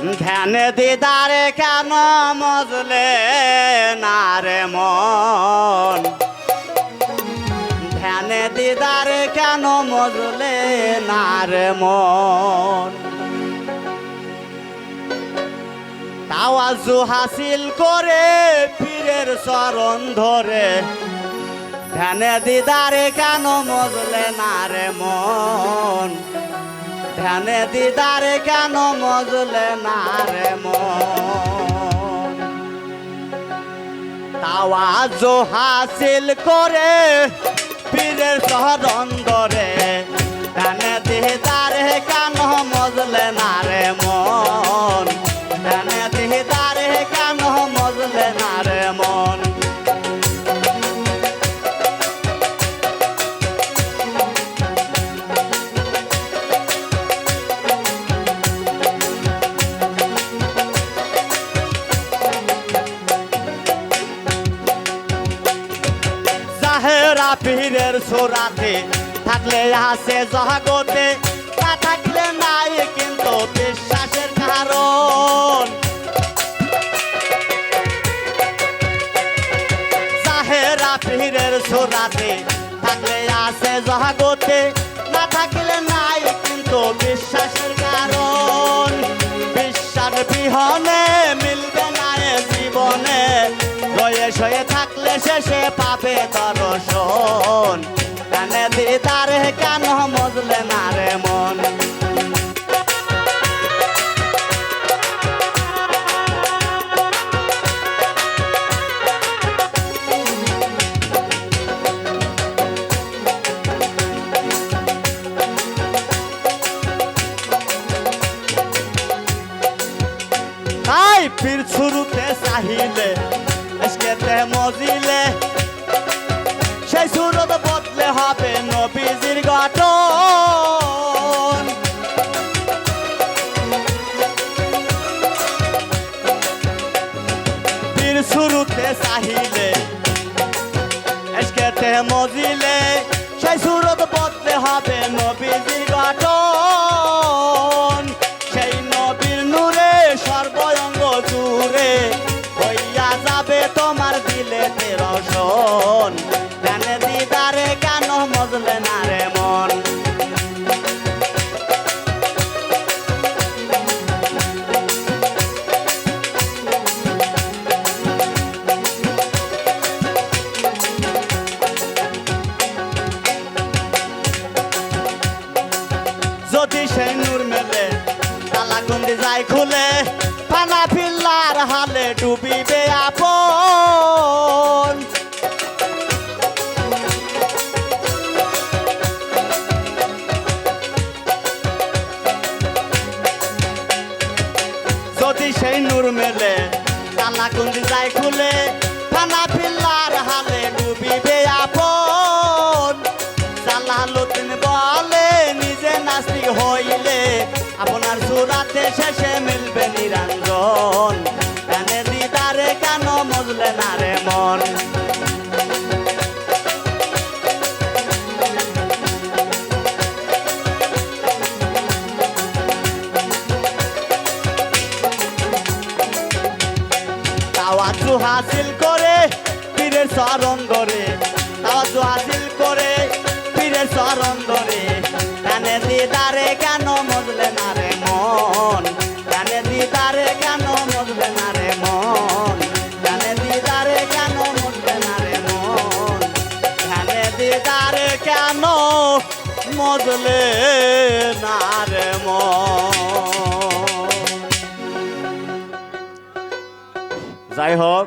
ধ্যানে দিদারে কেন মজলে না রে মন, ধ্যানে দিদারে কেন মজলে না রে মন। তাওয়াজ্জু হাসিল করে পীরের চরণ ধরে, ধ্যানে দিদারে কেন মজলে না রে মন, ধ্যানে দিদারে কেন মজলে না রে মন। তাওয়াজ্জু হাসিল করে পীরের চরণ ধরে, ধ্যানে দিদারে কেন মজলে না রে মন, ধ্যানে দিদারে কেন মজলে না রে মন। জাহেরা পীরের সুরাতে থাকলে আছে জগতে, না থাকলে নাই কিন্তু বিশ্বাসের কারণ। জাহেরা পীরের সুরাতে থাকলে আছে জগতে, না থাকলে নাই কিন্তু বিশ্বাসের কারণ। বিশ্বাস বিহনে মিলবে না এ জীবনে, রয়ে শয়ে থাকলে শেষে পাবে দর্শন। ধ্যানে দিদারে কেন মজলে না রে মন। তাই পীর শুরুতে চাহিলে এসকেতে মজিলে, সেই সুরত বদলে হবে নবীজির গঠন। পীর শুরুতে চাহিলে এসকেতে মজিলে, সেই সুরত বদলে হবে নবীজির গঠন। সেই নবীর নূরে সর্বঙ্গ জুড়ে হইয়া যাবে তোমার দিলে রোশন। ধ্যানে দিদারে কেন মজলে না রে মন। যদি সেই নূর মেলে তালাকুন্দি যায় খুলে, ফানা ফিল্লার হালে ডুবিবে আপন। যদি সেই নূর মেলে তালাকুন্দি যায় খুলে, ফানা ফিল্লার হালে ডুবিবে আপন। জালালউদ্দিন বলে নিজে নাস্তিক হইলে আপনার সুরাতে শেষে মিলবে নিরঞ্জন। ধ্যানে দিদারে কেন মজলে না রে মন। তাওয়াজ্জু হাসিল করে পীরের চরণ ধরে, তাওয়াজ্জু হাসিল করে পীরের চরণ ধরে, ধ্যানে দিদারে কেন মজলে না রে মন, ধ্যানে দিদারে কেন মজলে না রে মন, ধ্যানে দিদারে কেন মজলে না রে মন, ধ্যানে দিদারে কেন মজলে না রে মন। যাই হোক,